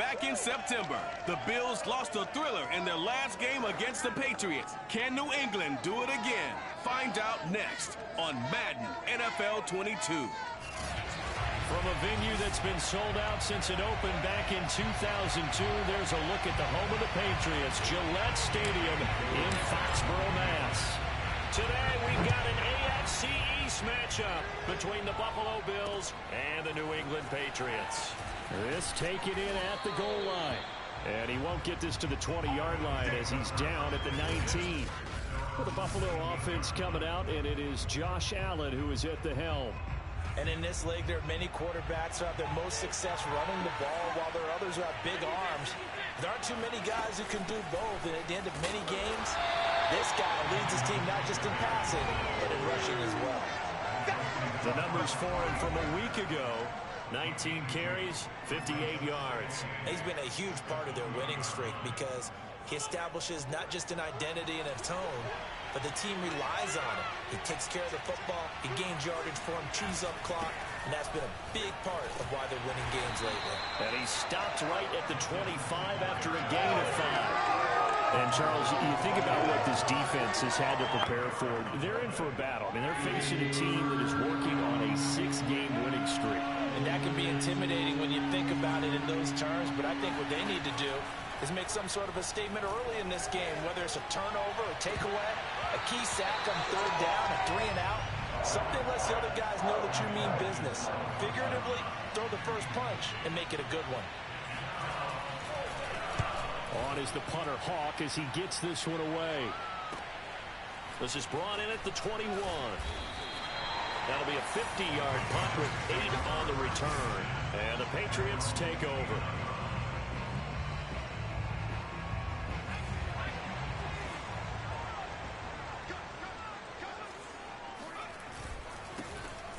Back in September, the Bills lost a thriller in their last game against the Patriots. Can New England do it again? Find out next on Madden NFL 22. From a venue that's been sold out since it opened back in 2002, there's a look at the home of the Patriots, Gillette Stadium in Foxborough, Mass. Today we've got an AFC East matchup between the Buffalo Bills and the New England Patriots. This taken in at the goal line. And he won't get this to the 20-yard line as he's down at the 19. For the Buffalo offense coming out, and it is Josh Allen who is at the helm. And in this league, there are many quarterbacks who have their most success running the ball, while there are others who have big arms. There aren't too many guys who can do both, and at the end of many games, this guy leads his team not just in passing, but in rushing as well. The numbers for him from a week ago: 19 carries, 58 yards. He's been a huge part of their winning streak because he establishes not just an identity and a tone, but the team relies on him. He takes care of the football, he gains yardage for him, chews up clock, and that's been a big part of why they're winning games lately. And he stopped right at the 25 after a gain of 5. And, Charles, you think about what this defense has had to prepare for. They're in for a battle. I mean, they're facing a team that is working on a 6-game winning streak. And that can be intimidating when you think about it in those terms, but I think what they need to do is make some sort of a statement early in this game, whether it's a turnover, a takeaway, a key sack on third down, a 3 and out. Something lets the other guys know that you mean business. Figuratively, throw the first punch and make it a good one. On is the punter Hawk as he gets this one away. This is brought in at the 21. That'll be a 50-yard punt with 8 on the return. And the Patriots take over.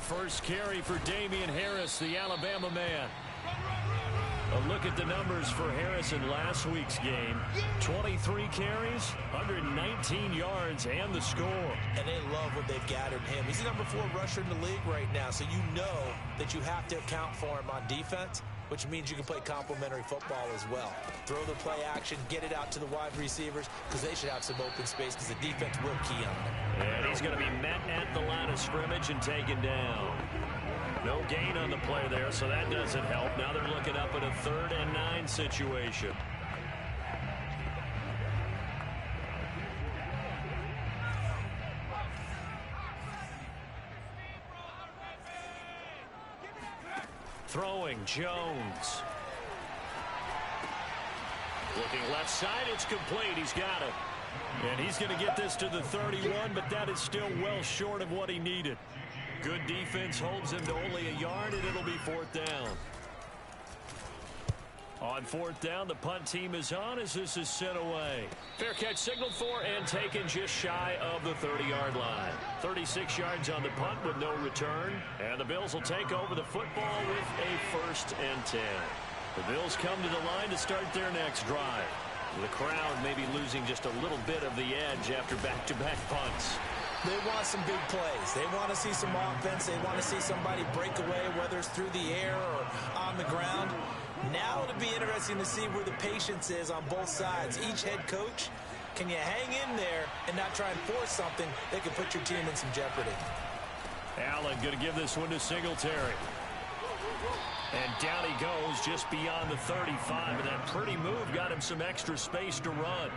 First carry for Damian Harris, the Alabama man. A look at the numbers for Harris in last week's game. 23 carries, 119 yards, and the score. And they love what they've gathered him. He's the number 4 rusher in the league right now, so you know that you have to account for him on defense, which means you can play complementary football as well. Throw the play action, get it out to the wide receivers, because they should have some open space, because the defense will key on them. And he's going to be met at the line of scrimmage and taken down. No gain on the play there, so that doesn't help. Now they're looking up at a 3rd and 9 situation. Throwing, Jones. Looking left side, it's complete. He's got it. And he's going to get this to the 31, but that is still well short of what he needed. Good defense holds him to only a yard, and it'll be 4th down. On 4th down, the punt team is on as this is sent away. Fair catch signaled for and taken just shy of the 30-yard line. 36 yards on the punt with no return. And the Bills will take over the football with a 1st and 10. The Bills come to the line to start their next drive. The crowd may be losing just a little bit of the edge after back-to-back punts. They want some big plays. They want to see some offense. They want to see somebody break away, whether it's through the air or on the ground. Now it'll be interesting to see where the patience is on both sides. Each head coach, can you hang in there and not try and force something that could put your team in some jeopardy? Allen going to give this one to Singletary. And down he goes just beyond the 35. And that pretty move got him some extra space to run.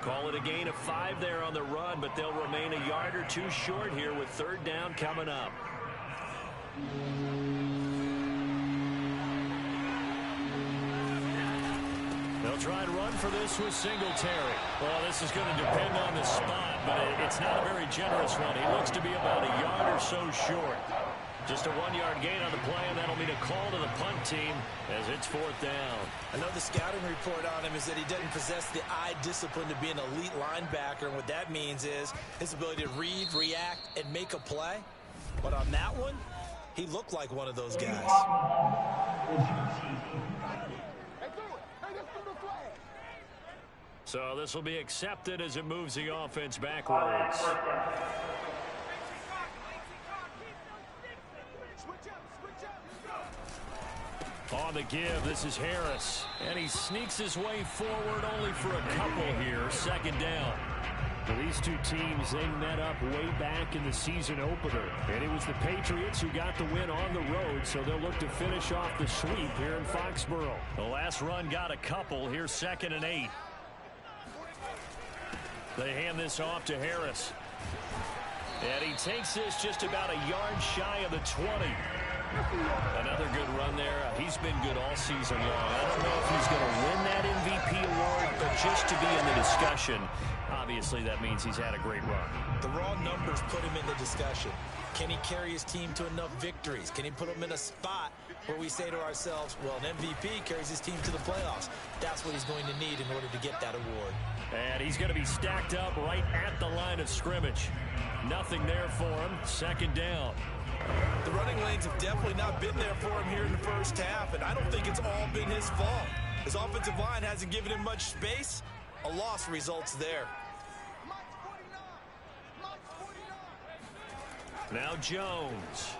Call it a gain of 5 there on the run, but they'll remain a yard or 2 short here with 3rd down coming up. They'll try and run for this with Singletary. Well, this is going to depend on the spot, but it's not a very generous one. He looks to be about a yard or so short. Just a 1-yard gain on the play, and that'll mean a call to the punt team as it's 4th down. I know the scouting report on him is that he doesn't possess the eye discipline to be an elite linebacker, and what that means is his ability to read, react, and make a play. But on that one, he looked like one of those guys. So this will be accepted as it moves the offense backwards. On the give, this is Harris. And he sneaks his way forward only for a couple here. Second down. Well, these two teams, they met up way back in the season opener. And it was the Patriots who got the win on the road, so they'll look to finish off the sweep here in Foxborough. The last run got a couple. Here's 2nd and 8. They hand this off to Harris. And he takes this just about a yard shy of the 20. Another good run there. He's been good all season long. I don't know if he's going to win that MVP award, but just to be in the discussion, obviously that means he's had a great run. The raw numbers put him in the discussion. Can he carry his team to enough victories? Can he put them in a spot where we say to ourselves, well, an MVP carries his team to the playoffs. That's what he's going to need in order to get that award. And he's going to be stacked up right at the line of scrimmage. Nothing there for him. 2nd down. The running lanes have definitely not been there for him here in the first half, and I don't think it's all been his fault. His offensive line hasn't given him much space. A loss results there. Now Jones.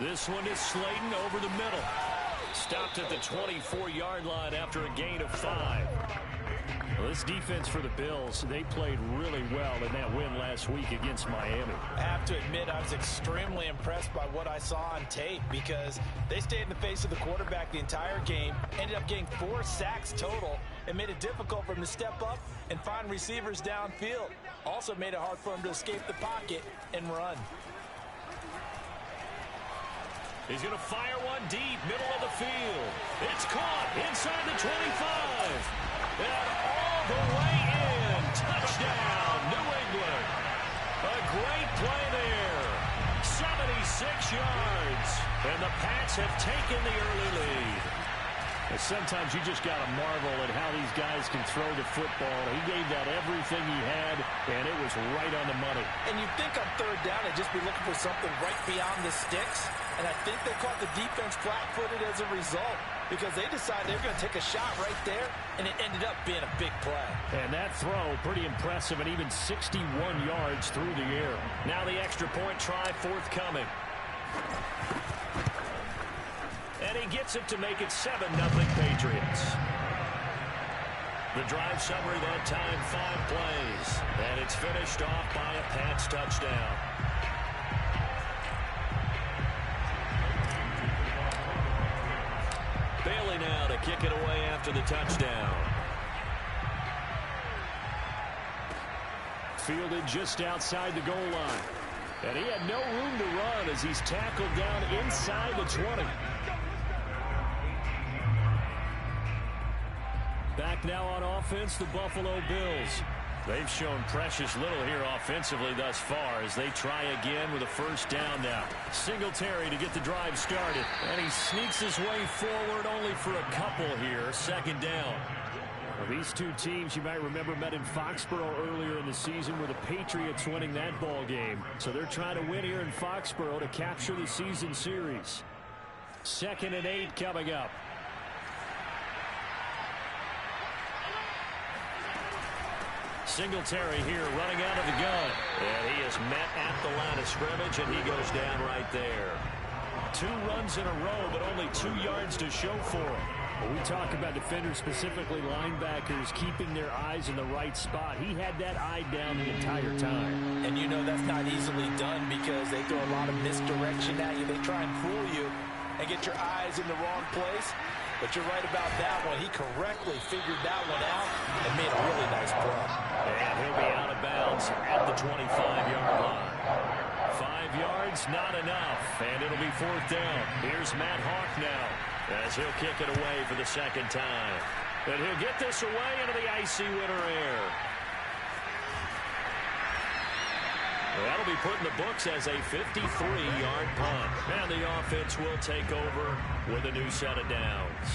This one is Slayton over the middle. Stopped at the 24-yard line after a gain of 5. Well, this defense for the Bills, they played really well in that win last week against Miami. I have to admit, I was extremely impressed by what I saw on tape because they stayed in the face of the quarterback the entire game, ended up getting 4 sacks total, and made it difficult for him to step up and find receivers downfield. Also made it hard for him to escape the pocket and run. He's going to fire one deep, middle of the field. It's caught inside the 25. And all the way in. Touchdown, New England. A great play there. 76 yards. And the Pats have taken the early lead. And sometimes you just got to marvel at how these guys can throw the football. He gave that everything he had, and it was right on the money. And you'd think on 3rd down they'd just be looking for something right beyond the sticks. And I think they caught the defense flat-footed as a result because they decided they were going to take a shot right there, and it ended up being a big play. And that throw, pretty impressive, and even 61 yards through the air. Now the extra point try forthcoming. And he gets it to make it 7-0 Patriots. The drive summary that time, 5 plays. And it's finished off by a Pats touchdown. Bailey now to kick it away after the touchdown. Fielded just outside the goal line. And he had no room to run as he's tackled down inside the 20. Back now on offense, the Buffalo Bills. They've shown precious little here offensively thus far as they try again with a 1st down now. Singletary to get the drive started. And he sneaks his way forward only for a couple here. 2nd down. Well, these two teams, you might remember, met in Foxborough earlier in the season with the Patriots winning that ball game. So they're trying to win here in Foxborough to capture the season series. 2nd and 8 coming up. Singletary here running out of the gun. And he is met at the line of scrimmage, and he goes down right there. 2 runs in a row, but only 2 yards to show for him. When we talk about defenders, specifically linebackers, keeping their eyes in the right spot, he had that eye down the entire time. And you know that's not easily done because they throw a lot of misdirection at you. They try and fool you and get your eyes in the wrong place. But you're right about that one. He correctly figured that one out and made a really nice play. And he'll be out of bounds at the 25-yard line. 5 yards, not enough. And it'll be 4th down. Here's Matt Hawk now as he'll kick it away for the 2nd time. And he'll get this away into the icy winter air. That'll be put in the books as a 53-yard punt. And the offense will take over with a new set of downs.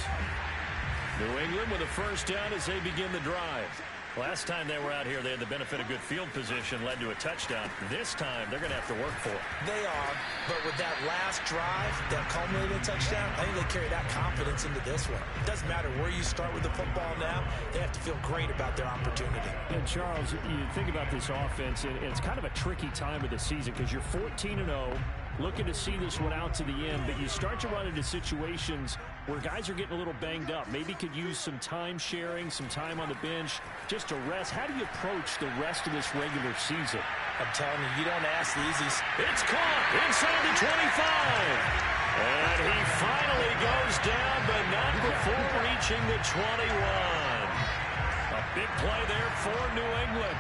New England with a 1st down as they begin the drive. Last time they were out here, they had the benefit of good field position, led to a touchdown. This time, they're going to have to work for it. They are, but with that last drive that culminated in a touchdown, I think they carry that confidence into this one. It doesn't matter where you start with the football now. They have to feel great about their opportunity. And Charles, you think about this offense, and it's kind of a tricky time of the season because you're 14-0. looking to see this one out to the end, but you start to run into situations where guys are getting a little banged up. Maybe could use some time sharing, some time on the bench just to rest. How do you approach the rest of this regular season? I'm telling you, you don't ask the easy. It's caught inside the 25. And he finally goes down, but not before reaching the 21. A big play there for New England.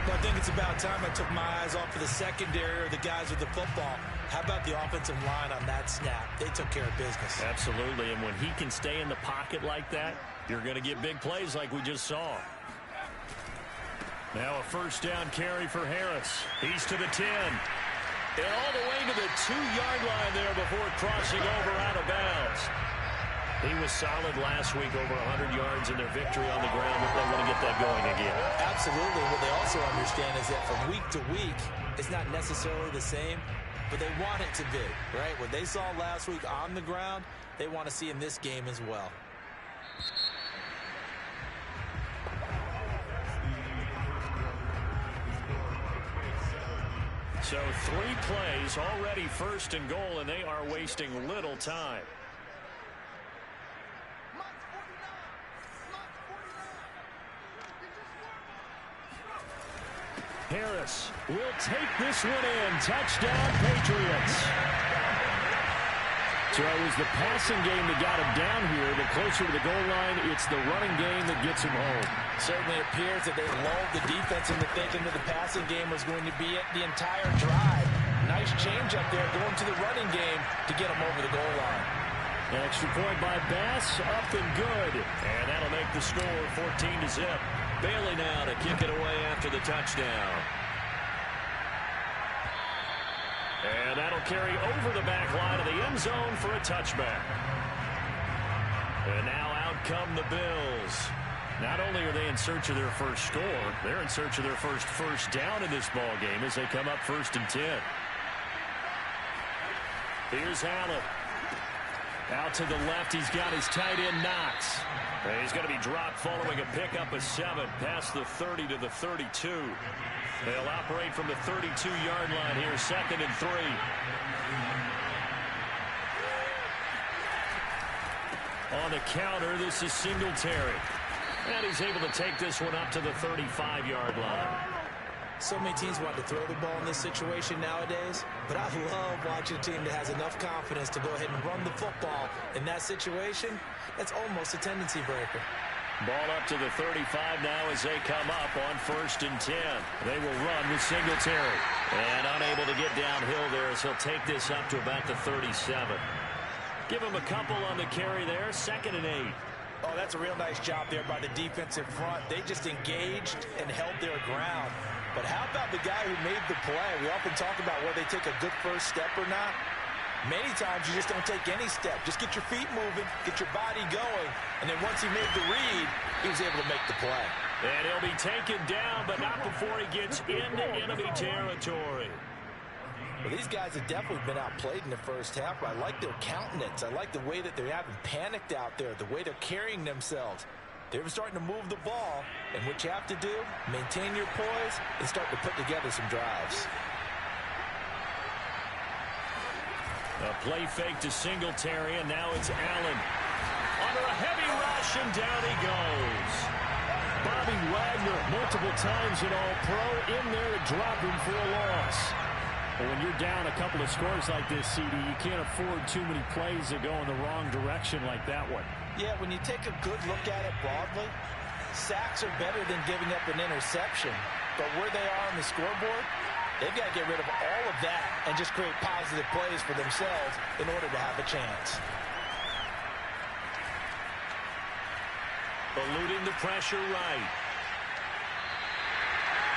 I think it's about time I took my eyes off of the secondary or the guys with the football. How about the offensive line on that snap? They took care of business. Absolutely, and when he can stay in the pocket like that, you're going to get big plays like we just saw. Now a first down carry for Harris. He's to the 10. And all the way to the 2-yard line there before crossing over out of bounds. He was solid last week, over 100 yards in their victory on the ground, but they want to get that going again. Absolutely. What they also understand is that from week to week, it's not necessarily the same, but they want it to be, right? What they saw last week on the ground, they want to see in this game as well. So 3 plays, already first and goal, and they are wasting little time. Harris will take this one in. Touchdown, Patriots. So it was the passing game that got him down here, but closer to the goal line, it's the running game that gets him home. Certainly appears that they lulled the defense into thinking that the passing game was going to be it the entire drive. Nice change up there going to the running game to get him over the goal line. An extra point by Bass, up and good. And that'll make the score 14-0. Bailey now to kick it away after the touchdown. And that'll carry over the back line of the end zone for a touchback. And now out come the Bills. Not only are they in search of their first score, they're in search of their first down in this ball game as they come up 1st and 10. Here's Allen. Out to the left, he's got his tight end Knox. And he's going to be dropped following a pickup of 7 past the 30 to the 32. They'll operate from the 32-yard line here, 2nd and 3. On the counter, this is Singletary. And he's able to take this one up to the 35-yard line. So many teams want to throw the ball in this situation nowadays, but I love watching a team that has enough confidence to go ahead and run the football in that situation. That's almost a tendency breaker. Ball up to the 35 now as they come up on 1st and 10. They will run with Singletary. And unable to get downhill there as he'll take this up to about the 37. Give him a couple on the carry there, 2nd and 8. Oh, that's a real nice job there by the defensive front. They just engaged and held their ground. But how about the guy who made the play? We often talk about whether they take a good first step or not. Many times you just don't take any step. Just get your feet moving, get your body going, and then once he made the read, he was able to make the play. And he'll be taken down, but not before he gets into enemy territory. Well, these guys have definitely been outplayed in the first half. I like their countenance. I like the way that they haven't panicked out there, the way they're carrying themselves. They're starting to move the ball, and what you have to do, maintain your poise and start to put together some drives. A play fake to Singletary, and now it's Allen. Under a heavy rush, and down he goes. Bobby Wagner, multiple times in All-Pro, in there to drop him for a loss. But when you're down a couple of scores like this, CD, you can't afford too many plays that go in the wrong direction like that one. Yeah, when you take a good look at it broadly, sacks are better than giving up an interception. But where they are on the scoreboard, they've got to get rid of all of that and just create positive plays for themselves in order to have a chance. Eluding the pressure right.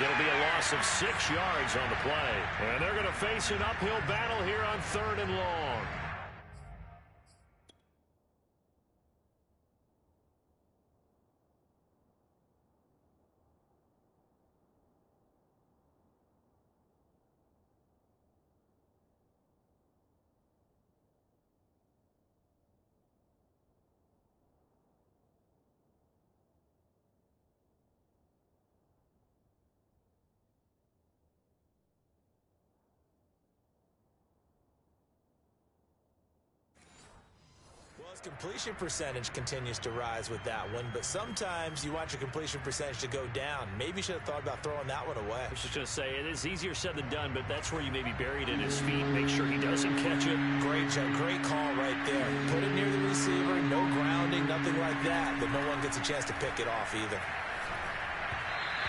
It'll be a loss of 6 yards on the play. And they're going to face an uphill battle here on 3rd and long. His completion percentage continues to rise with that one, but sometimes you want your completion percentage to go down. Maybe you should have thought about throwing that one away. I was just going to say, it is easier said than done, but that's where you may be buried in his feet. Make sure he doesn't catch it. Great job, great call right there. Put it near the receiver, no grounding, nothing like that, but no one gets a chance to pick it off either.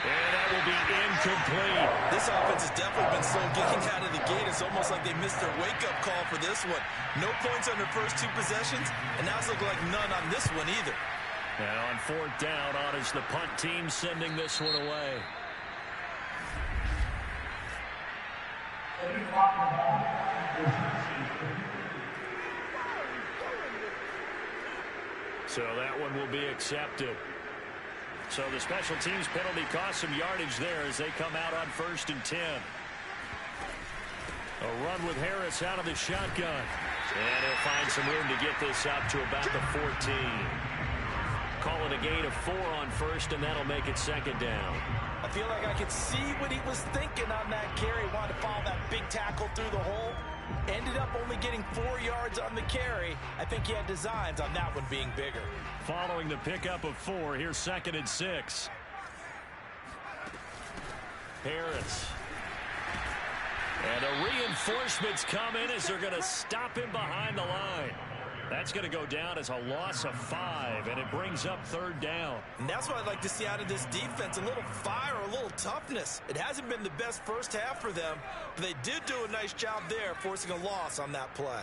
And that will be incomplete. This offense has definitely been so getting out of the gate. It's almost like they missed their wake-up call for this one. No points on their first 2 possessions, and now it's looking like none on this one either. And on 4th down, on is the punt team sending this one away. So that one will be accepted. So the special teams penalty cost some yardage there as they come out on 1st and 10. A run with Harris out of the shotgun. And he'll find some room to get this up to about the 14. Call it a gain of 4 on 1st, and that'll make it 2nd down. I feel like I could see what he was thinking on that carry. Wanted to follow that big tackle through the hole. Ended up only getting 4 yards on the carry. I think he had designs on that one being bigger. Following the pickup of 4, here's 2nd and 6. Harris. And a reinforcement's coming as they're going to stop him behind the line. That's going to go down as a loss of 5, and it brings up 3rd down. And that's what I'd like to see out of this defense, a little fire, a little toughness. It hasn't been the best first half for them, but they did do a nice job there, forcing a loss on that play.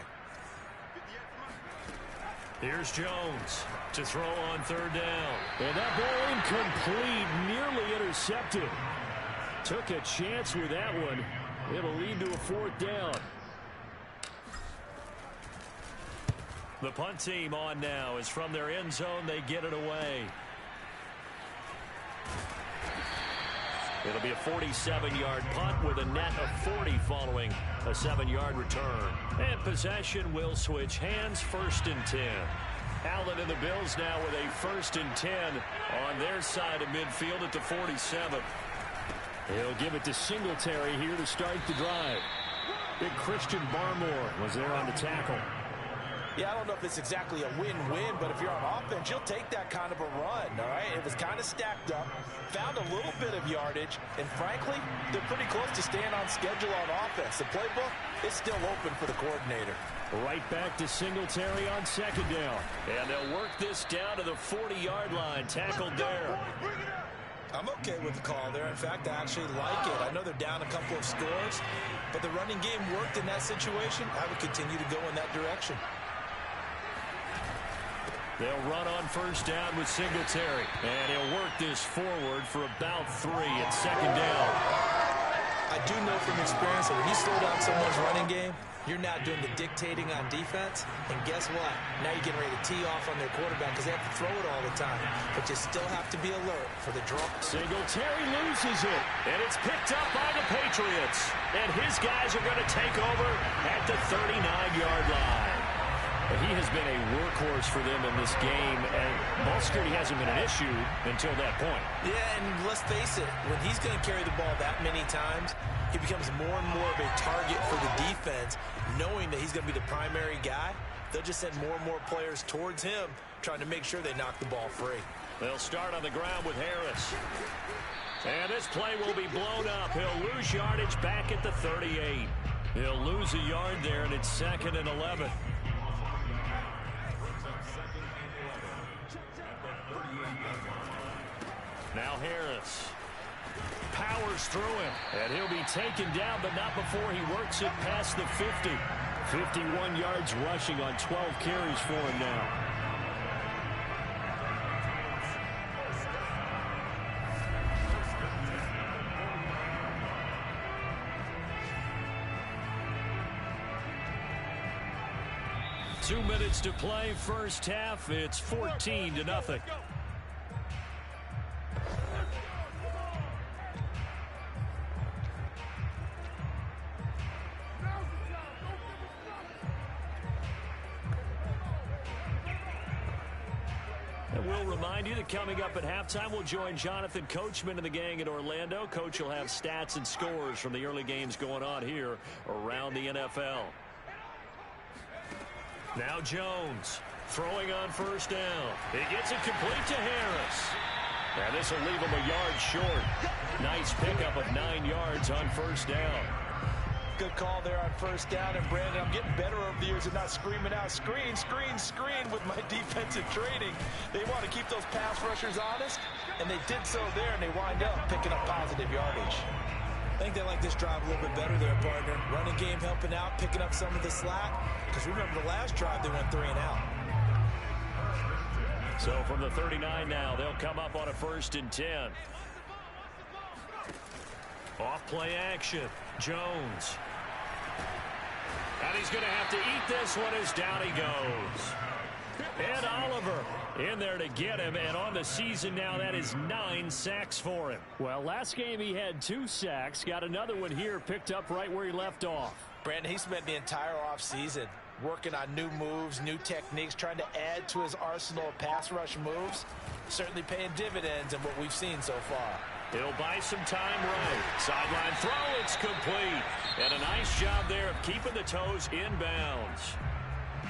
Here's Jones to throw on 3rd down. And that ball incomplete, nearly intercepted. Took a chance with that one. It'll lead to a 4th down. The punt team on now is from their end zone. They get it away. It'll be a 47-yard punt with a net of 40 following a 7-yard return. And possession will switch hands. 1st and 10. Allen and the Bills now with a 1st and 10 on their side of midfield at the 47. He'll give it to Singletary here to start the drive. Big Christian Barmore was there on the tackle. Yeah, I don't know if it's exactly a win-win, but if you're on offense, you'll take that kind of a run, all right? It was kind of stacked up, found a little bit of yardage, and frankly, they're pretty close to staying on schedule on offense. The playbook is still open for the coordinator. Right back to Singletary on 2nd down. And they'll work this down to the 40-yard line, tackled there. I'm okay with the call there. In fact, I actually like it. I know they're down a couple of scores, but the running game worked in that situation. I would continue to go in that direction. They'll run on 1st down with Singletary. And he'll work this forward for about 3 at 2nd down. I do know from experience that when you slow down someone's running game, you're not doing the dictating on defense. And guess what? Now you're getting ready to tee off on their quarterback because they have to throw it all the time. But you still have to be alert for the draw. Singletary loses it. And it's picked up by the Patriots. And his guys are going to take over at the 39-yard line. He has been a workhorse for them in this game, and ball security hasn't been an issue until that point. Yeah, and let's face it, when he's going to carry the ball that many times, he becomes more and more of a target for the defense, knowing that he's going to be the primary guy. They'll just send more and more players towards him, trying to make sure they knock the ball free. They'll start on the ground with Harris. And this play will be blown up. He'll lose yardage back at the 38. He'll lose a yard there, and it's 2nd and 11. Now Harris powers through him, and he'll be taken down, but not before he works it past the 50. 51 yards rushing on 12 carries for him now. Two minutes to play, first half. It's 14-0. We'll remind you that coming up at halftime, we'll join Jonathan Coachman and the gang in Orlando. Coach will have stats and scores from the early games going on here around the NFL. Now Jones Throwing on first down. He gets it complete to Harris. And this will leave him a yard short. Nice pickup of 9 yards on first down. Good call there on first down. And, Brandon, I'm getting better over the years of not screaming out, screen, screen, screen with my defensive training. They want to keep those pass rushers honest, and they did so there, and they wind up picking up positive yardage. I think they like this drive a little bit better there, partner. Running game helping out, picking up some of the slack. Because remember the last drive, they went 3 and out. So from the 39 now, they'll come up on a 1st and 10. Off play action. Jones. And he's going to have to eat this one as down he goes. And Oliver in there to get him. And on the season now, that is 9 sacks for him. Well, last game he had 2 sacks. Got another one here, picked up right where he left off. Brandon, he spent the entire offseason working on new moves, new techniques, trying to add to his arsenal of pass rush moves. Certainly paying dividends in what we've seen so far. He'll buy some time right. Sideline throw, it's complete. And a nice job there of keeping the toes inbounds.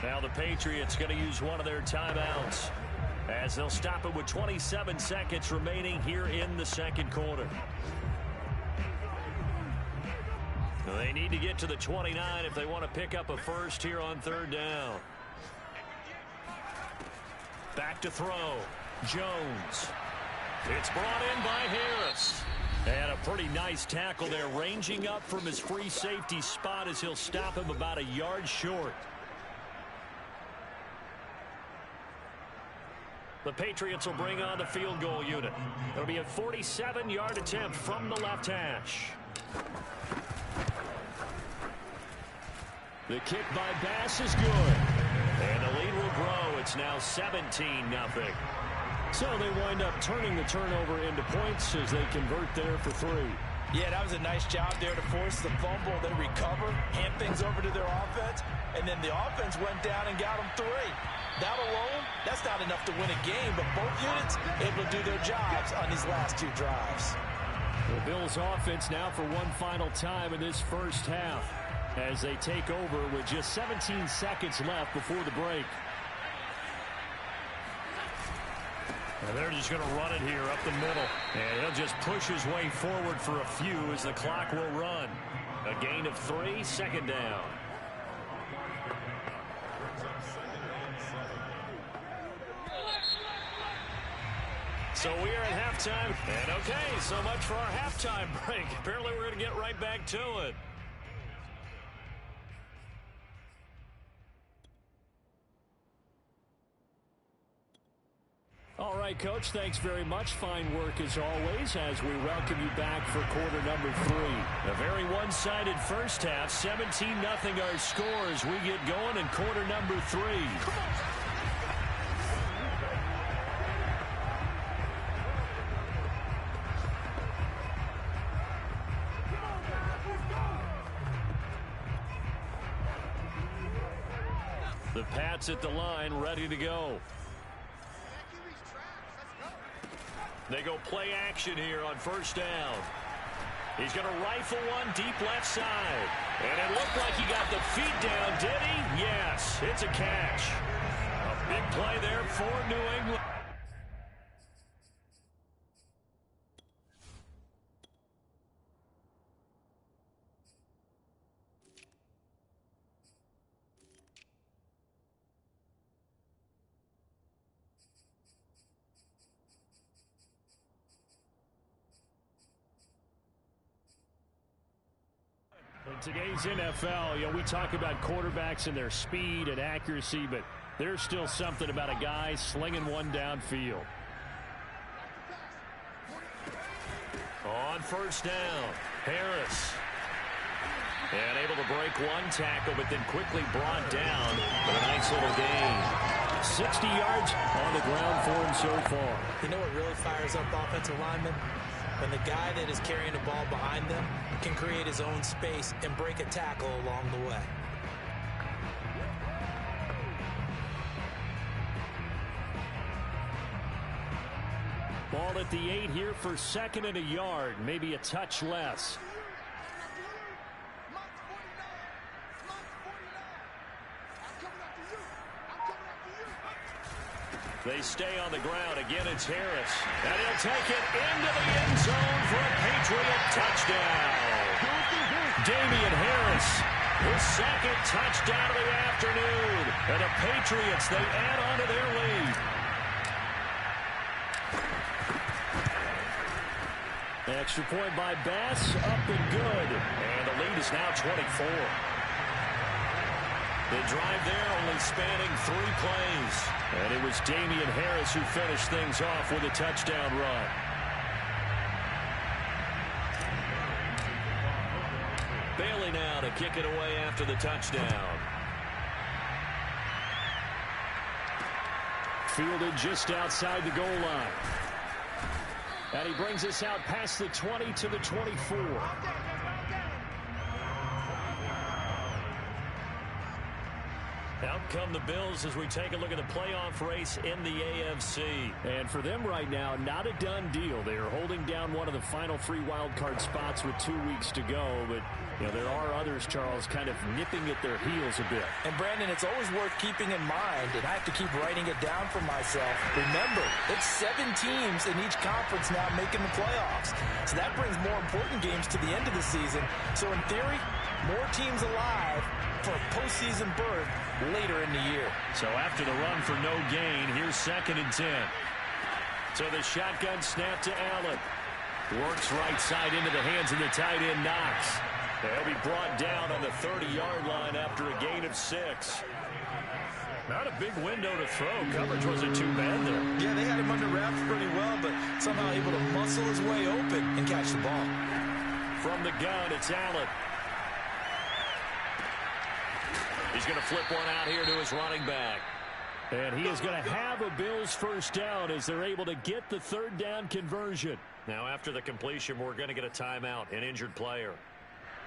Now the Patriots going to use one of their timeouts as they'll stop it with 27 seconds remaining here in the second quarter. They need to get to the 29 if they want to pick up a first here on 3rd down. Back to throw. Jones. It's brought in by Harris. And a pretty nice tackle there, ranging up from his free safety spot as he'll stop him about a yard short. The Patriots will bring on the field goal unit. It'll be a 47-yard attempt from the left hash. The kick by Bass is good. And the lead will grow. It's now 17-0. So they wind up turning the turnover into points as they convert there for 3. Yeah, that was a nice job there to force the fumble. They recover, hand things over to their offense, and then the offense went down and got them 3. That alone, that's not enough to win a game, but both units able to do their jobs on these last 2 drives. The Bills offense now for one final time in this first half as they take over with just 17 seconds left before the break. And they're just going to run it here up the middle. And he'll just push his way forward for a few as the clock will run. A gain of 3, 2nd down. So we are at halftime. And okay, so much for our halftime break. Apparently we're going to get right back to it. All right, Coach, thanks very much. Fine work as always as we welcome you back for quarter number 3. A very one-sided first half. 17-0 our score as we get going in quarter number 3. The Pats at the line, ready to go. They go play action here on first down. He's going to rifle one deep left side. And it looked like he got the feet down, did he? Yes, it's a catch. A big play there for New England. In today's NFL, we talk about quarterbacks and their speed and accuracy, but there's still something about a guy slinging one downfield. On first down, Harris. And able to break one tackle, but then quickly brought down with a nice little gain. 60 yards on the ground for him so far. You know what really fires up offensive linemen? When the guy that is carrying the ball behind them can create his own space and break a tackle along the way. Ball at the 8 here for 2nd and a yard, maybe a touch less. They stay on the ground. Again, it's Harris. And he'll take it into the end zone for a Patriot touchdown. Damian Harris, his second touchdown of the afternoon. And the Patriots, they add on to their lead. Extra point by Bass, up and good. And the lead is now 24. The drive there only spanning 3 plays. And it was Damian Harris who finished things off with a touchdown run. Bailey now to kick it away after the touchdown. Fielded just outside the goal line. And he brings us out past the 20 to the 24. Out come the Bills as we take a look at the playoff race in the AFC. And for them right now, not a done deal. They are holding down one of the final 3 wildcard spots with 2 weeks to go. But, you know, there are others, Charles, kind of nipping at their heels a bit. And, Brandon, it's always worth keeping in mind, and I have to keep writing it down for myself. Remember, it's 7 teams in each conference now making the playoffs. So that brings more important games to the end of the season. So, in theory, more teams alive for a postseason berth later in the year. So after the run for no gain, here's 2nd and 10. So the shotgun snap to Allen. Works right side into the hands of the tight end Knox. They'll be brought down on the 30-yard line after a gain of 6. Not a big window to throw. Coverage wasn't too bad there. Yeah, they had him under wraps pretty well, but somehow able to muscle his way open and catch the ball. From the gun, it's Allen. He's going to flip one out here to his running back. And he is going to have a Bills first down as they're able to get the 3rd down conversion. Now, after the completion, we're going to get a timeout, an injured player.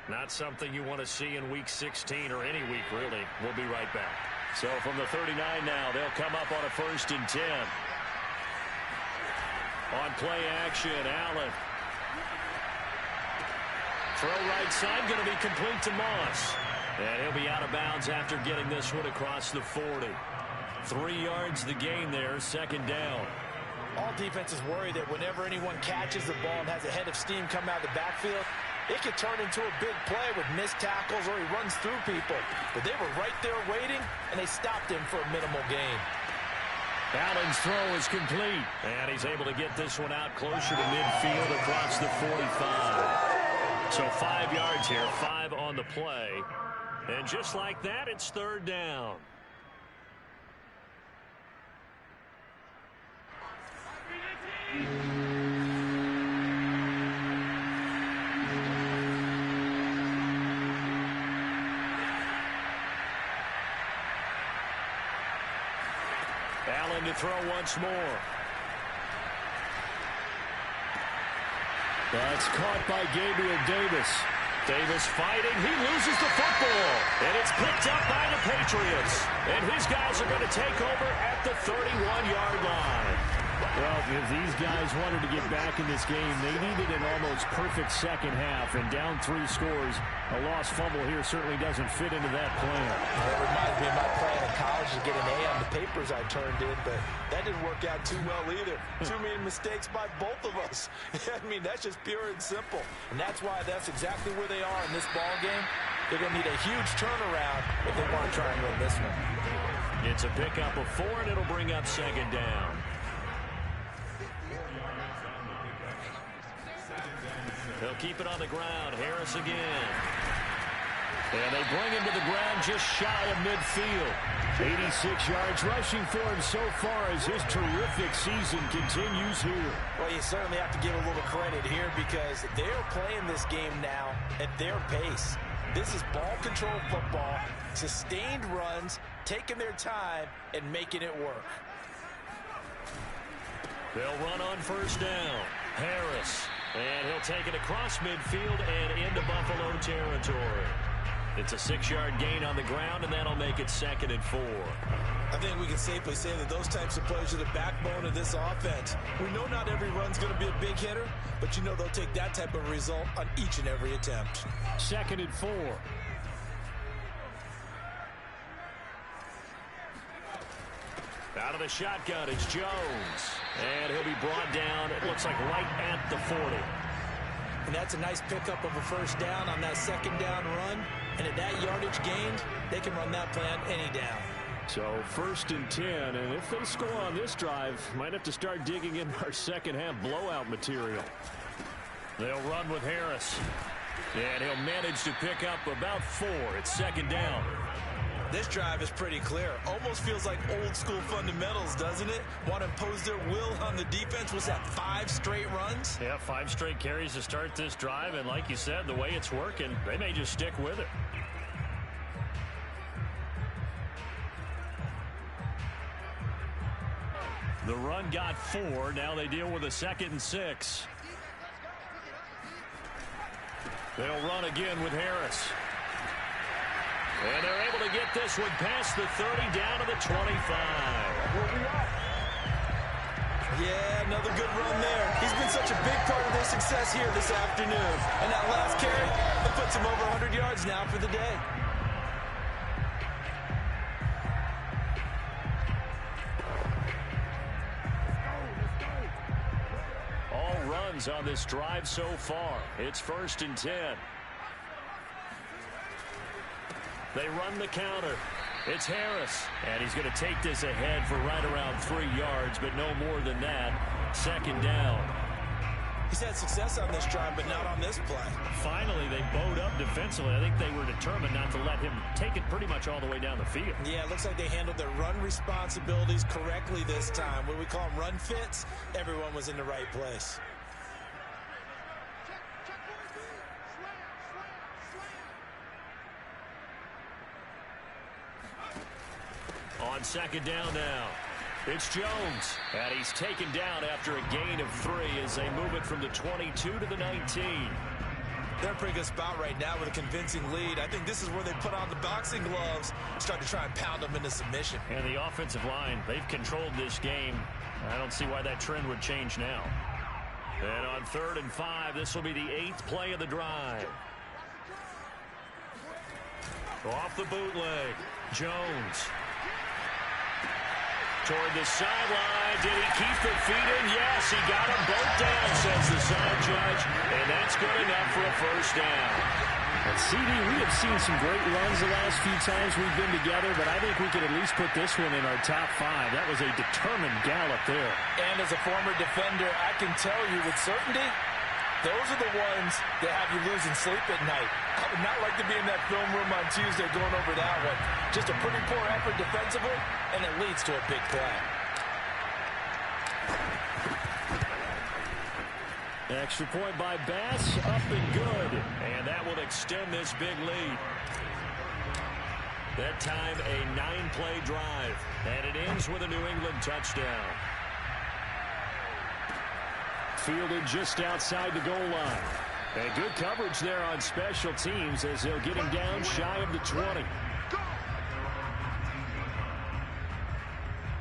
Not something you want to see in Week 16 or any week, really. We'll be right back. So from the 39 now, they'll come up on a 1st and 10. On play action, Allen. Throw right side, going to be complete to Moss. And he'll be out of bounds after getting this one across the 40. 3 yards the gain there, 2nd down. All defenses worry that whenever anyone catches the ball and has a head of steam come out of the backfield, it could turn into a big play with missed tackles or he runs through people. But they were right there waiting, and they stopped him for a minimal gain. Allen's throw is complete. And he's able to get this one out closer to midfield across the 45. So 5 yards here, 5 on the play. And just like that, it's 3rd down. Allen to throw once more. That's caught by Gabriel Davis. Davis fighting. He loses the football. And it's picked up by the Patriots. And his guys are going to take over at the 31-yard line. Well, if these guys wanted to get back in this game, they needed an almost perfect second half. And down 3 scores, a lost fumble here certainly doesn't fit into that plan. That reminds me of my plan in college to get an A on the papers I turned in, but that didn't work out too well either. Too many mistakes by both of us. I mean, that's just pure and simple. And that's why that's exactly where they are in this ball game. They're going to need a huge turnaround if they want to try and win this one. It's a pickup of 4, and it'll bring up 2nd down. They'll keep it on the ground. Harris again. And they bring him to the ground just shy of midfield. 86 yards rushing for him so far as his terrific season continues here. Well, you certainly have to give a little credit here because they're playing this game now at their pace. This is ball control football, sustained runs, taking their time, and making it work. They'll run on 1st down. Harris. And he'll take it across midfield and into Buffalo territory. It's a 6-yard gain on the ground, and that'll make it 2nd and 4. I think we can safely say that those types of plays are the backbone of this offense. We know not every run's going to be a big hitter, but you know they'll take that type of result on each and every attempt. 2nd and 4. Out of the shotgun, it's Jones. And he'll be brought down, it looks like right at the 40. And that's a nice pickup of a first down on that second down run. And at that yardage gained, they can run that play on any down. So 1st and 10, and if they score on this drive, might have to start digging in our second half blowout material. They'll run with Harris. And he'll manage to pick up about 4. It's 2nd down. This drive is pretty clear. Almost feels like old school fundamentals, doesn't it? Want to impose their will on the defense. Was that 5 straight runs? Yeah, 5 straight carries to start this drive. And like you said, the way it's working, they may just stick with it. The run got 4. Now they deal with a 2nd and 6. They'll run again with Harris. And they're able to get this one past the 30 down to the 25. Yeah, another good run there. He's been such a big part of their success here this afternoon. And that last carry, that puts him over 100 yards now for the day. All runs on this drive so far. It's 1st and 10. They run the counter. It's Harris. And he's going to take this ahead for right around 3 yards, but no more than that. 2nd down. He's had success on this drive, but not on this play. Finally, they bowed up defensively. I think they were determined not to let him take it pretty much all the way down the field. Yeah, it looks like they handled their run responsibilities correctly this time. What we call them run fits, everyone was in the right place. On 2nd down now, it's Jones. And he's taken down after a gain of 3 as they move it from the 22 to the 19. They're in a pretty good spot right now with a convincing lead. I think this is where they put on the boxing gloves and start to try and pound them into submission. And the offensive line, they've controlled this game. I don't see why that trend would change now. And on 3rd and 5, this will be the 8th play of the drive. Off the bootleg, Jones. Toward the sideline. Did he keep the feet in? Yes, he got them both down, says the side judge. And that's good enough for a 1st down. And CD, we have seen some great runs the last few times we've been together, but I think we could at least put this one in our top 5. That was a determined gallop there. And as a former defender, I can tell you with certainty, those are the ones that have you losing sleep at night. I would not like to be in that film room on Tuesday going over that one. Just a pretty poor effort defensively, and it leads to a big play. Extra point by Bass, up and good. And that will extend this big lead. That time a 9-play drive, and it ends with a New England touchdown. Fielded just outside the goal line. And good coverage there on special teams as they'll get him down shy of the 20.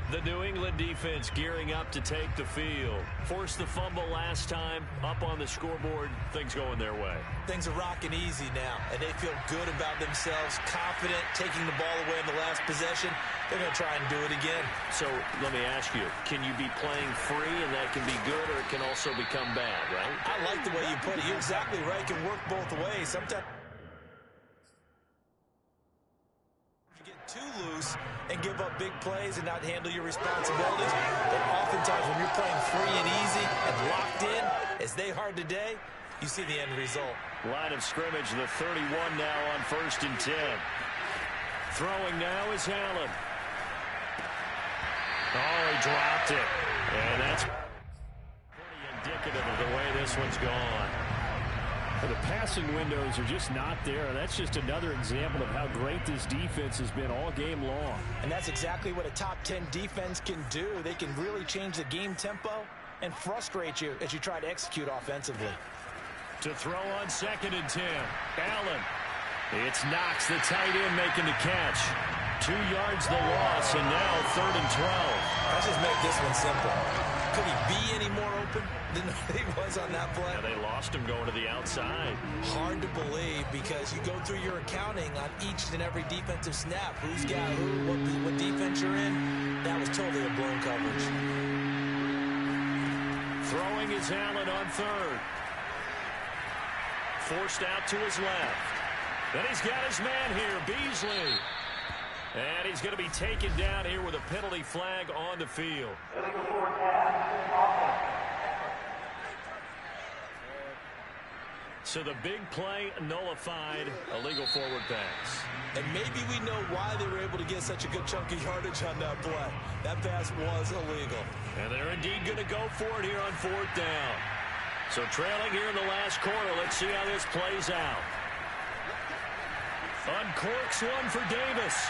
The New England defense gearing up to take the field. Forced the fumble last time, up on the scoreboard, things going their way. Things are rocking easy now, and they feel good about themselves, confident, taking the ball away in the last possession. They're going to try and do it again. So let me ask you, can you be playing free and that can be good, or it can also become bad, right? I like the way you put it. You're exactly right. It can work both ways. Sometimes you get too loose and give up big plays and not handle your responsibilities. But oftentimes when you're playing free and easy and locked in, as they are today, you see the end result. Line of scrimmage, the 31 now on 1st and 10. Throwing now is Allen. Oh, he dropped it. And that's pretty indicative of the way this one's gone. The passing windows are just not there. That's just another example of how great this defense has been all game long. And that's exactly what a top 10 defense can do. They can really change the game tempo and frustrate you as you try to execute offensively. To throw on 2nd and 10. Allen. It's Knox, the tight end, making the catch. 2 yards the loss, and now 3rd and 12. Let's just make this one simple. Could he be any more open than he was on that play? Yeah, they lost him going to the outside. Hard to believe because you go through your accounting on each and every defensive snap. Who's got who, what defense you're in. That was totally a blown coverage. Throwing is Allen on third. Forced out to his left. Then he's got his man here, Beasley. And he's going to be taken down here with a penalty flag on the field. So the big play nullified, illegal forward pass. And maybe we know why they were able to get such a good chunk of yardage on that play. That pass was illegal. And they're indeed going to go for it here on fourth down. So trailing here in the last quarter, let's see how this plays out. Uncorks one for Davis.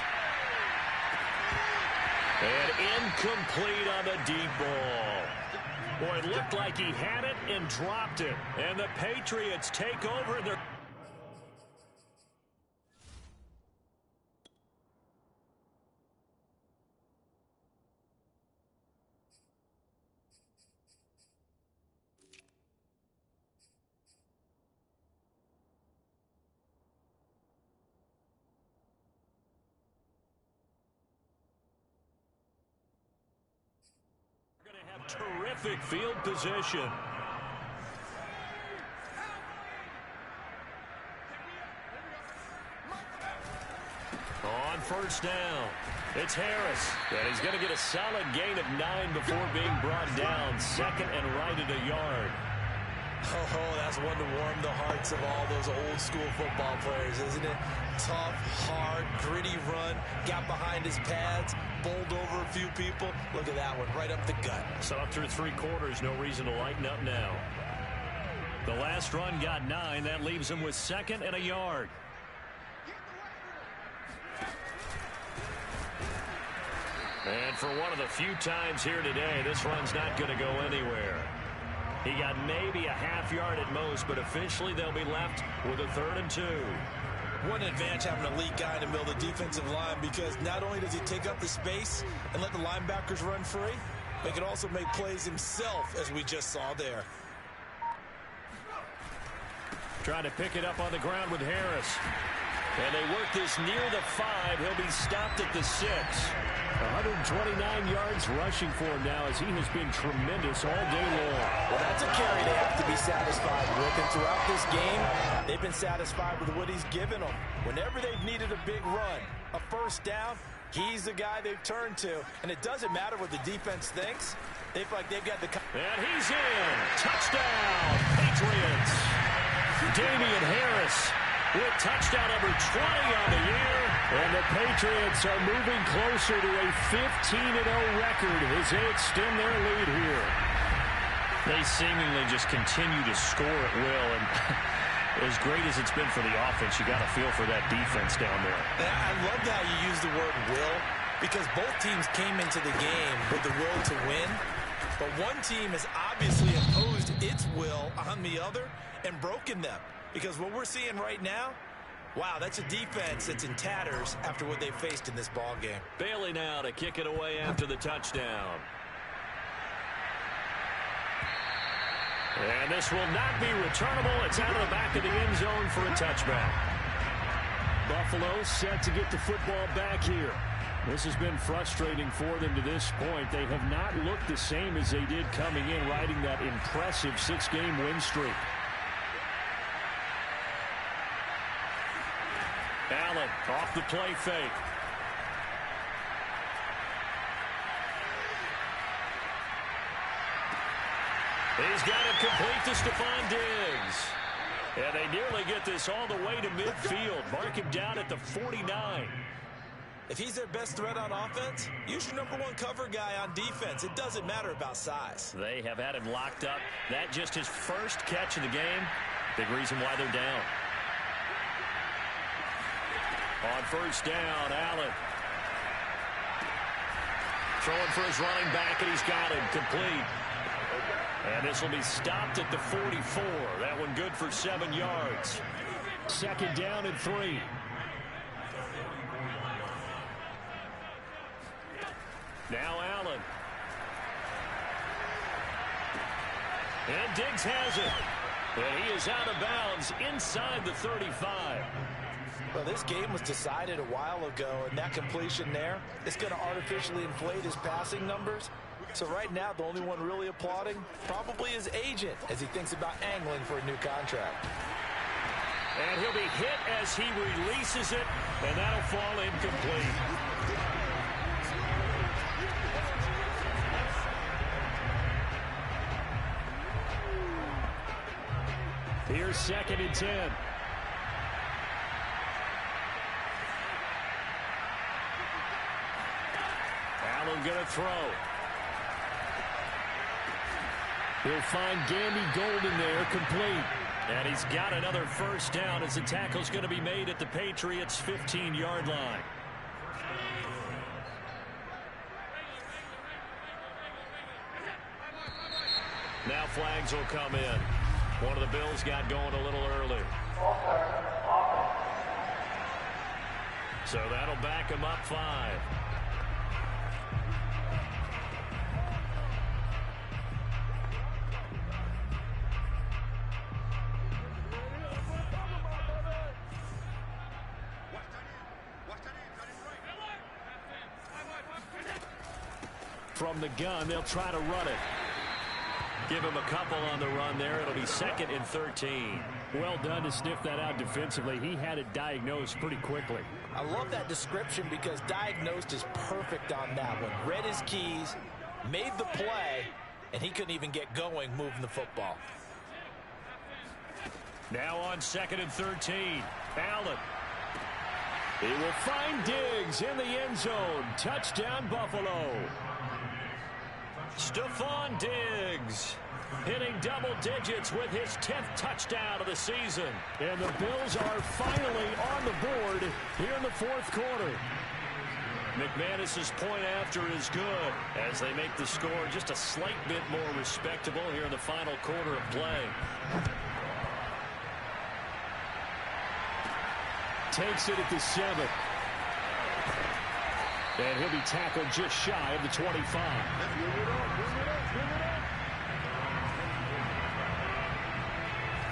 And incomplete on the deep ball. Boy, it looked like he had it and dropped it. And the Patriots take over. They're terrific field position. On first down, it's Harris. And he's going to get a solid gain of 9 before being brought down. Second and right at a yard. Oh, that's one to warm the hearts of all those old school football players, isn't it? Tough, hard, gritty run, got behind his pads, bowled over a few people. Look at that one, right up the gut. So through 3 quarters, no reason to lighten up now. The last run got 9. That leaves him with second and a yard. And for one of the few times here today, this run's not going to go anywhere. He got maybe a half yard at most, but officially they'll be left with a 3rd and 2. What an advantage having an elite guy in the middle of the defensive line, because not only does he take up the space and let the linebackers run free, but he can also make plays himself, as we just saw there. Trying to pick it up on the ground with Harris. And they work this near the 5. He'll be stopped at the 6. 129 yards rushing for him now, as he has been tremendous all day long. Well, that's a carry they have to be satisfied with. And throughout this game, they've been satisfied with what he's given them. Whenever they've needed a big run, a first down, he's the guy they've turned to. And it doesn't matter what the defense thinks. They feel like they've got the... And he's in. Touchdown, Patriots. Damian Harris with touchdown number 20 on the year. And the Patriots are moving closer to a 15-0 record as they extend their lead here. They seemingly just continue to score at will. And as great as it's been for the offense, you got to feel for that defense down there. I love how you use the word will, because both teams came into the game with the will to win. But one team has obviously imposed its will on the other and broken them. Because what we're seeing right now, wow, that's a defense that's in tatters after what they faced in this ball game. Bailey now to kick it away after the touchdown. And this will not be returnable. It's out of the back of the end zone for a touchback. Buffalo set to get the football back here. This has been frustrating for them to this point. They have not looked the same as they did coming in, riding that impressive 6-game win streak. Allen off the play fake. He's got it complete to Stephon Diggs. And they nearly get this all the way to midfield. Mark him down at the 49. If he's their best threat on offense, use your #1 cover guy on defense. It doesn't matter about size. They have had him locked up. That just his first catch of the game. Big reason why they're down. On first down, Allen. Throwing for his running back, and he's got him complete. And this will be stopped at the 44. That one good for 7 yards. Second down and 3. Now Allen. And Diggs has it. And he is out of bounds inside the 35. Well, this game was decided a while ago, and that completion there is going to artificially inflate his passing numbers. So right now, the only one really applauding probably his agent as he thinks about angling for a new contract. And he'll be hit as he releases it, and that'll fall incomplete. Here's 2nd and 10. Allen going to throw. He'll find Gandy Golden there, complete. And he's got another first down as the tackle's going to be made at the Patriots' 15-yard line. Now flags will come in. One of the Bills got going a little early. So that'll back him up 5. From the gun, they'll try to run it. Give him a couple on the run there. It'll be 2nd and 13. Well done to sniff that out defensively. He had it diagnosed pretty quickly. I love that description because diagnosed is perfect on that one. Read his keys, made the play, and he couldn't even get going moving the football. Now on 2nd and 13. Allen. He will find Diggs in the end zone. Touchdown, Buffalo. Stephon Diggs hitting double digits with his 10th touchdown of the season. And the Bills are finally on the board here in the 4th quarter. McManus's point after is good as they make the score just a slight bit more respectable here in the final quarter of play. Takes it at the 7. And he'll be tackled just shy of the 25.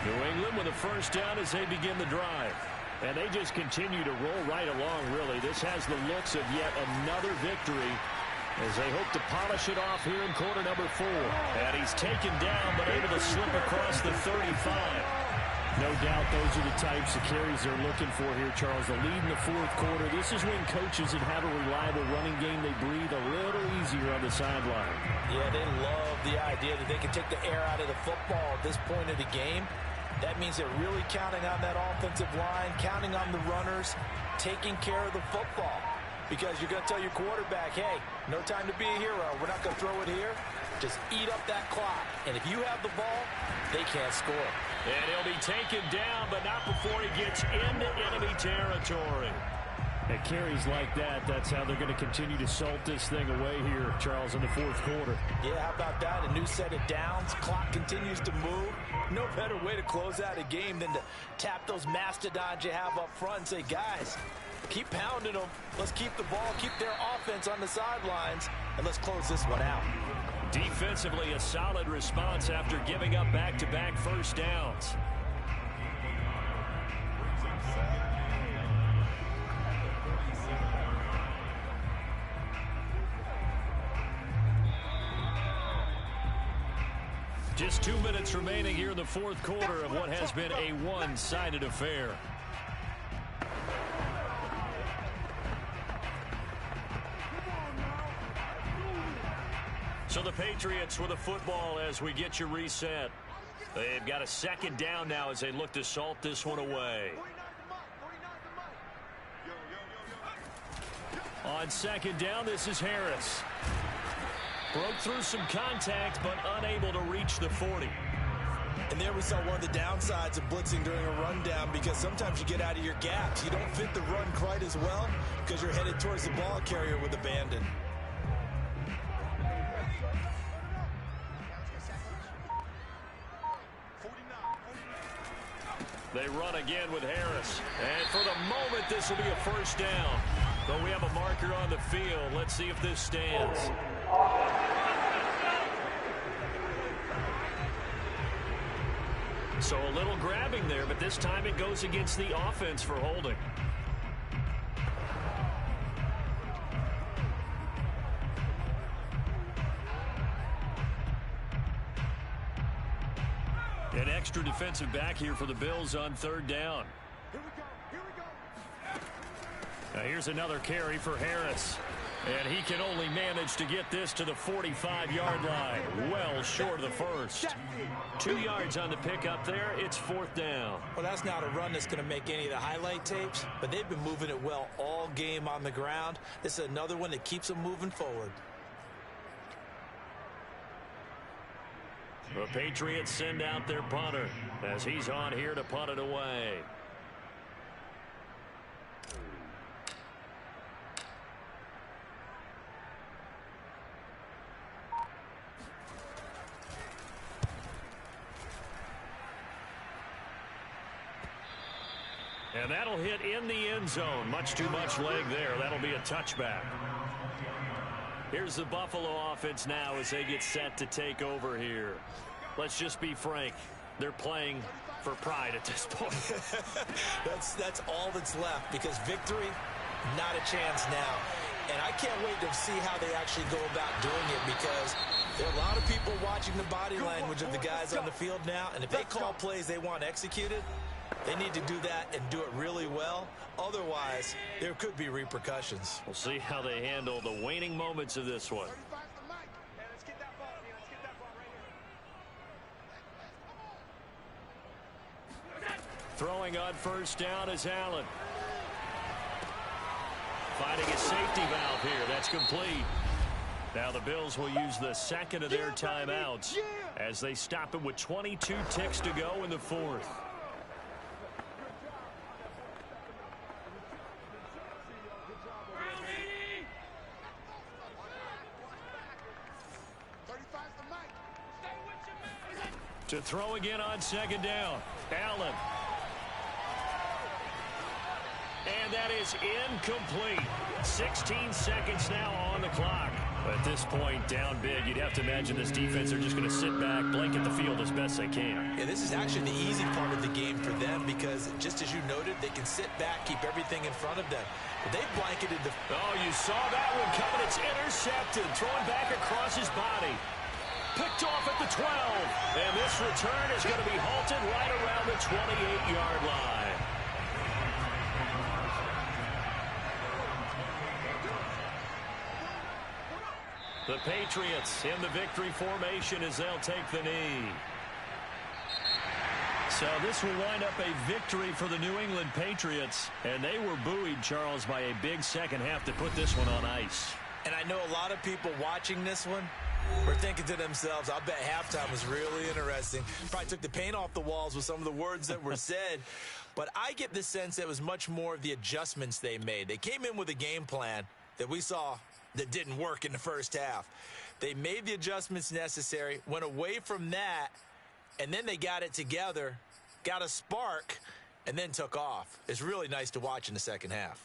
New England with a first down as they begin the drive. And they just continue to roll right along, really. This has the looks of yet another victory as they hope to polish it off here in quarter number 4. And he's taken down but able to slip across the 35. No doubt those are the types of carries they're looking for here, Charles. The lead in the 4th quarter. This is when coaches that have a reliable running game, they breathe a little easier on the sideline. Yeah, they love the idea that they can take the air out of the football at this point of the game. That means they're really counting on that offensive line, counting on the runners, taking care of the football. Because you're going to tell your quarterback, hey, no time to be a hero. We're not going to throw it here. Just eat up that clock. And if you have the ball, they can't score. And he'll be taken down, but not before he gets into enemy territory. At carries like that, that's how they're going to continue to salt this thing away here, Charles, in the 4th quarter. Yeah, how about that? A new set of downs. Clock continues to move. No better way to close out a game than to tap those mastodons you have up front and say, guys, keep pounding them. Let's keep the ball, keep their offense on the sidelines, and let's close this one out. Defensively, a solid response after giving up back-to-back first downs. Just 2 minutes remaining here in the 4th quarter of what has been a one-sided affair. So the Patriots with the football as we get you reset. They've got a 2nd down now as they look to salt this one away. On 2nd down, this is Harris. Broke through some contact, but unable to reach the 40. And there we saw one of the downsides of blitzing during a rundown, because sometimes you get out of your gaps. You don't fit the run quite as well because you're headed towards the ball carrier with abandon. They run again with Harris. And for the moment, this will be a first down. But we have a marker on the field. Let's see if this stands. So a little grabbing there, but this time it goes against the offense for holding. An extra defensive back here for the Bills on third down. Now here's another carry for Harris. And he can only manage to get this to the 45-yard line. Well short of the first. 2 yards on the pickup there. It's fourth down. Well, that's not a run that's going to make any of the highlight tapes, but they've been moving it well all game on the ground. This is another one that keeps them moving forward. The Patriots send out their punter as he's on here to punt it away. And that'll hit in the end zone. Much too much leg there. That'll be a touchback. Here's the Buffalo offense now as they get set to take over here. Let's just be frank. They're playing for pride at this point. That's all that's left, because victory, not a chance now. And I can't wait to see how they actually go about doing it, because there are a lot of people watching the body language of the guys on the field now. And if they call plays they want executed, they need to do that and do it really well. Otherwise, there could be repercussions. We'll see how they handle the waning moments of this one. Throwing on first down is Allen. Finding a safety valve here. That's complete. Now the Bills will use the second of their timeouts as they stop it with 22 ticks to go in the fourth. To throw again on second down. Allen. And that is incomplete. 16 seconds now on the clock. At this point, down big, you'd have to imagine this defense are just going to sit back, blanket the field as best they can. Yeah, this is actually the easy part of the game for them, because just as you noted, they can sit back, keep everything in front of them. But they blanketed the... Oh, you saw that one coming. It's intercepted. Throwing back across his body. Picked off at the 12. And this return is going to be halted right around the 28-yard line. The Patriots in the victory formation as they'll take the knee. So this will wind up a victory for the New England Patriots. And they were buoyed, Charles, by a big second half to put this one on ice. And I know a lot of people watching this one were thinking to themselves, I'll bet halftime was really interesting. Probably took the paint off the walls with some of the words that were said. But I get the sense that it was much more of the adjustments they made. They came in with a game plan that we saw that didn't work in the first half. They made the adjustments necessary, went away from that, and then they got it together, got a spark, and then took off. It's really nice to watch in the second half.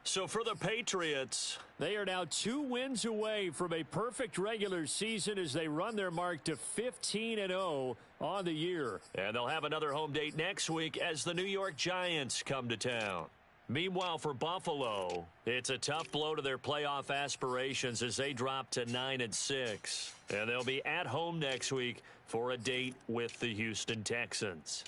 So for the Patriots, they are now 2 wins away from a perfect regular season as they run their mark to 15-0 on the year. And they'll have another home date next week as the New York Giants come to town. Meanwhile, for Buffalo, it's a tough blow to their playoff aspirations as they drop to 9-6. And they'll be at home next week for a date with the Houston Texans.